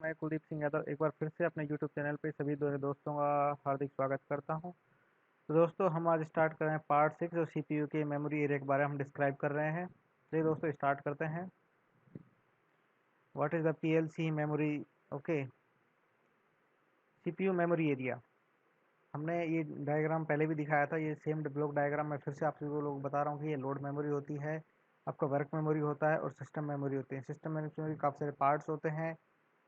मैं कुलदीप सिंह यादव एक बार फिर से अपने यूट्यूब चैनल पे सभी दोस्तों का हार्दिक स्वागत करता हूं। तो दोस्तों हम आज स्टार्ट कर रहे हैं पार्ट 6 और सीपीयू के मेमोरी एरिया के बारे में हम डिस्क्राइब कर रहे हैं। चलिए दोस्तों स्टार्ट करते हैं। What is the PLC memory? Okay, CPU memory area. हमने ये डायग्राम पहले भी दिखाया था, ये सेम ब्लॉक डायग्राम मैं फिर से आप सभी को लोग बता रहा हूँ कि ये लोड मेमोरी होती है, आपका वर्क मेमोरी होता है और सिस्टम मेमोरी होती है। सिस्टम मेमोरी काफ़ी सारे पार्ट्स होते हैं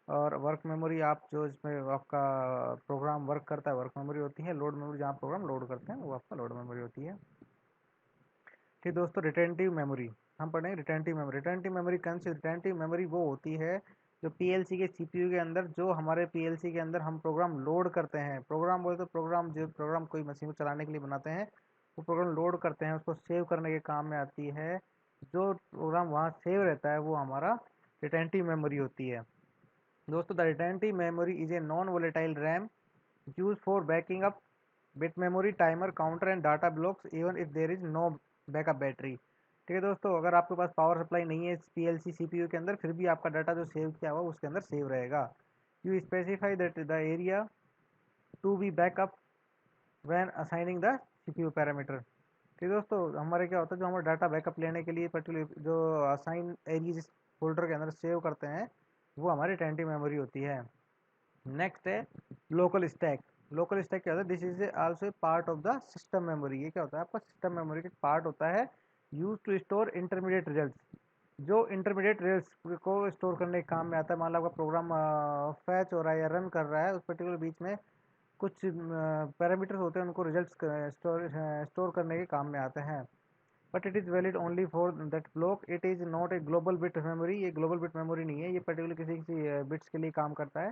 और वर्क मेमोरी आप जो इसमें आपका प्रोग्राम वर्क करता है वर्क मेमोरी होती है। लोड मेमोरी जहाँ प्रोग्राम लोड करते हैं वो आपका लोड मेमोरी होती है। ठीक दोस्तों, रिटेंटिव मेमोरी हम पढ़ेंगे। रिटेंटिव मेमोरी कौन सी? रिटेंटिव मेमोरी वो होती है जो पीएलसी के सीपीयू के अंदर, जो हमारे पीएलसी के अंदर हम प्रोग्राम लोड करते हैं। प्रोग्राम बोले तो प्रोग्राम, जो प्रोग्राम कोई मशीन को चलाने के लिए बनाते हैं वो प्रोग्राम लोड करते हैं, उसको सेव करने के काम में आती है। जो प्रोग्राम वहाँ सेव रहता है वो हमारा रिटेंटिव मेमोरी होती है। दोस्तों, the retentive memory is a non volatile RAM use for backing up bit memory, timer, counter and data blocks even if there is no backup battery. ठीक है दोस्तों, अगर आपके पास पावर सप्लाई नहीं है पीएलसी सीपीयू के अंदर, फिर भी आपका डाटा जो सेव किया हुआ उसके अंदर सेव रहेगा। You specify that the area to be backup when assigning the CPU parameter. ठीक है दोस्तों, हमारे क्या होता है, जो हमारा डाटा बैकअप लेने के लिए पर्टिकुलर जो असाइन एरिया जिस फोल्डर के अंदर सेव करते हैं वो हमारी रिटेंटिव मेमोरी होती है। नेक्स्ट है लोकल स्टैक। लोकल स्टैक क्या होता है? This is also part of the system memory. ये क्या होता है? आपका सिस्टम मेमोरी का पार्ट होता है, use to store intermediate results. जो इंटरमीडिएट रिजल्ट्स को स्टोर करने के काम में आता है। मान लो आपका प्रोग्राम फैच हो रहा है या रन कर रहा है, उस पर्टिकुलर बीच में कुछ पैरामीटर्स होते हैं, उनको रिजल्ट्स स्टोर करने के काम में आते हैं। But it is valid only for that block, it is not a global bit memory. ये ग्लोबल बिट मेमोरी नहीं है, ये पर्टिकुलर किसी किसी बिट्स के लिए काम करता है।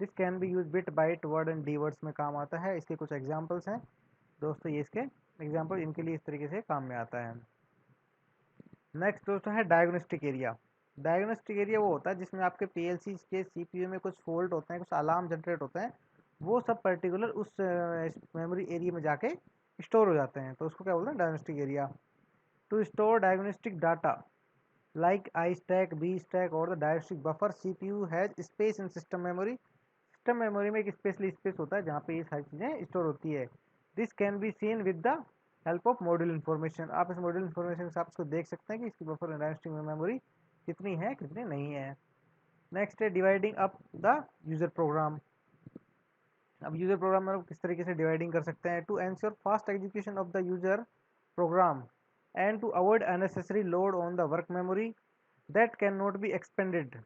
This can be use bit byte word and D words में काम आता है। इसके कुछ एग्जांपल्स हैं दोस्तों, ये इसके एग्जांपल इनके लिए इस तरीके से काम में आता है। नेक्स्ट दोस्तों है डायग्नोस्टिक एरिया। डायग्नोस्टिक एरिया वो होता है जिसमें आपके पीएलसी के सीपीयू में कुछ फॉल्ट होते हैं, कुछ अलार्म जनरेट होते हैं, वो सब पर्टिकुलर उस मेमोरी एरिया में जाके स्टोर हो जाते हैं, तो उसको क्या बोलते हैं? Diagnostic area. To store diagnostic data like I stack, B stack or the diagnostic buffer, CPU has space in system memory। System memory में एक स्पेशली स्पेस होता है जहाँ पे ये सारी चीज़ें स्टोर होती है। This can be seen with the help of module information. आप इस मॉड्यूल इन्फॉर्मेशन से आप इसको देख सकते हैं कि इसकी बफर डायग्नोस्टिक मेमोरी कितनी है कितनी नहीं है। नेक्स्ट है dividing up the user program. अब यूजर प्रोग्राम में किस तरीके से डिवाइडिंग कर सकते हैं? To ensure fast execution of the user program and to avoid unnecessary load on the work memory that cannot be expanded.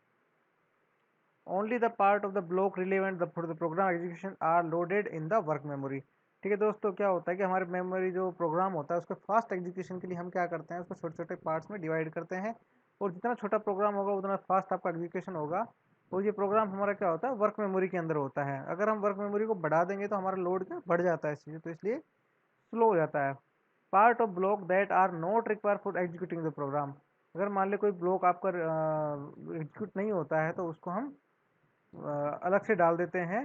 Only the part of the block relevant for the program execution are loaded in the work memory। ठीक है दोस्तों, क्या होता है कि हमारे memory जो programme होता है उसको फास्ट एग्जीक्यूशन के लिए हम क्या करते हैं, उसको छोटे छोटे पार्ट्स में डिवाइड करते हैं, और जितना छोटा प्रोग्राम होगा उतना फास्ट आपका एग्जीक्यूशन होगा। और ये प्रोग्राम हमारा क्या होता है? वर्क मेमोरी के अंदर होता है। अगर हम वर्क मेमोरी को बढ़ा देंगे तो हमारा लोड क्या बढ़ जाता है इसलिए, तो इसलिए स्लो हो जाता है। Part of block that are not require for executing the program. अगर मान ले कोई ब्लॉक आपका एग्जीक्यूट नहीं होता है तो उसको हम अलग से डाल देते हैं।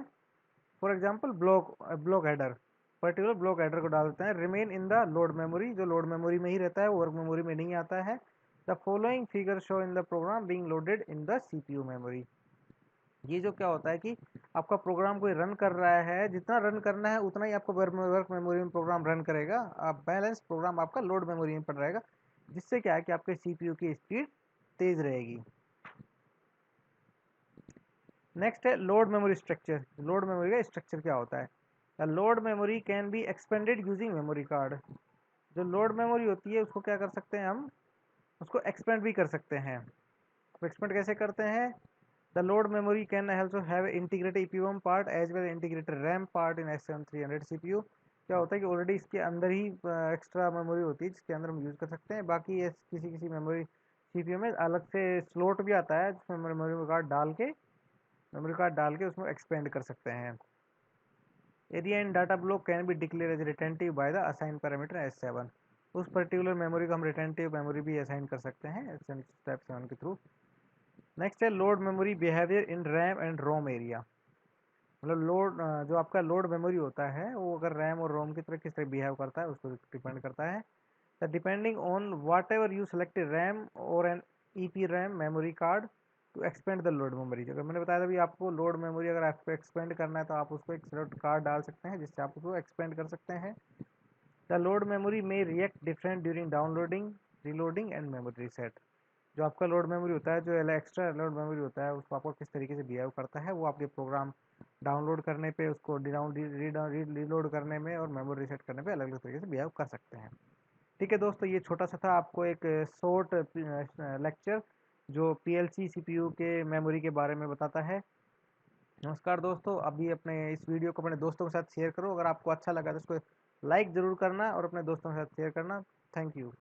For example block block header, particular block header को डाल देते हैं। Remain in the load memory, जो लोड मेमोरी में ही रहता है वो वर्क मेमोरी में नहीं आता है। The following figure show in the program being loaded in the CPU memory. ये जो क्या होता है कि आपका प्रोग्राम कोई रन कर रहा है, जितना रन करना है उतना ही आपको वर्क मेमोरी में प्रोग्राम रन करेगा। आप बैलेंस प्रोग्राम आपका लोड मेमोरी में पड़ रहेगा, जिससे क्या है कि आपके सीपीयू की स्पीड तेज रहेगी। नेक्स्ट है load memory structure. Load memory का स्ट्रक्चर क्या होता है? The load memory can be expanded using memory card. जो लोड मेमोरी होती है उसको क्या कर सकते हैं हम? उसको एक्सपेंड भी कर सकते हैं। एक्सपेंड कैसे करते हैं? The load memory can also have integrated EPROM part as well as integrated RAM part in STM300 CPU। क्या होता है कि ऑलरेडी इसके अंदर ही एक्स्ट्रा मेमोरी होती है जिसके अंदर हम यूज़ कर सकते हैं। बाकी ये किसी किसी मेमोरी सीपीयू में अलग से स्लॉट भी आता है जिसमें मेमोरी कार्ड डाल के उसमें एक्सपेंड कर सकते हैं। Area in data block can be declare as retentive by the assign parameter S7। उस पर्टिकुलर मेमोरी को हम रिटेंटिव मेमोरी भी असाइन कर सकते हैं स्टेप 7 के थ्रू। नेक्स्ट है load memory behaviour in RAM and ROM area. मतलब लोड, जो आपका लोड मेमोरी होता है वो अगर रैम और रोम की तरह किस तरह बिहेव करता है उसको डिपेंड करता है। The depending on whatever you select RAM और एन ईपी RAM memory card, to expand the load memory. अगर मैंने बताया था भी आपको लोड मेमोरी अगर आपको एक्सपेंड करना है तो आप उसको एक सेलेक्ट कार्ड डाल सकते हैं जिससे आप उसको एक्सपेंड कर सकते हैं। द लोड मेमोरी में react different during downloading, reloading and memory reset. जो आपका लोड मेमोरी होता है, जो एक्स्ट्रा लोड मेमोरी होता है, उसको आपको किस तरीके से बिहेव करता है वो आपके प्रोग्राम डाउनलोड करने पे, उसको रीलोड करने में और मेमोरी रीसेट करने पे अलग अलग तरीके से बिहेव कर सकते हैं। ठीक है दोस्तों, ये छोटा सा था आपको एक शॉर्ट लेक्चर जो पीएलसी सीपीयू के मेमोरी के बारे में बताता है। नमस्कार दोस्तों, अभी अपने इस वीडियो को अपने दोस्तों के साथ शेयर करो। अगर आपको अच्छा लगा तो उसको लाइक ज़रूर करना और अपने दोस्तों के साथ शेयर करना। Thank you.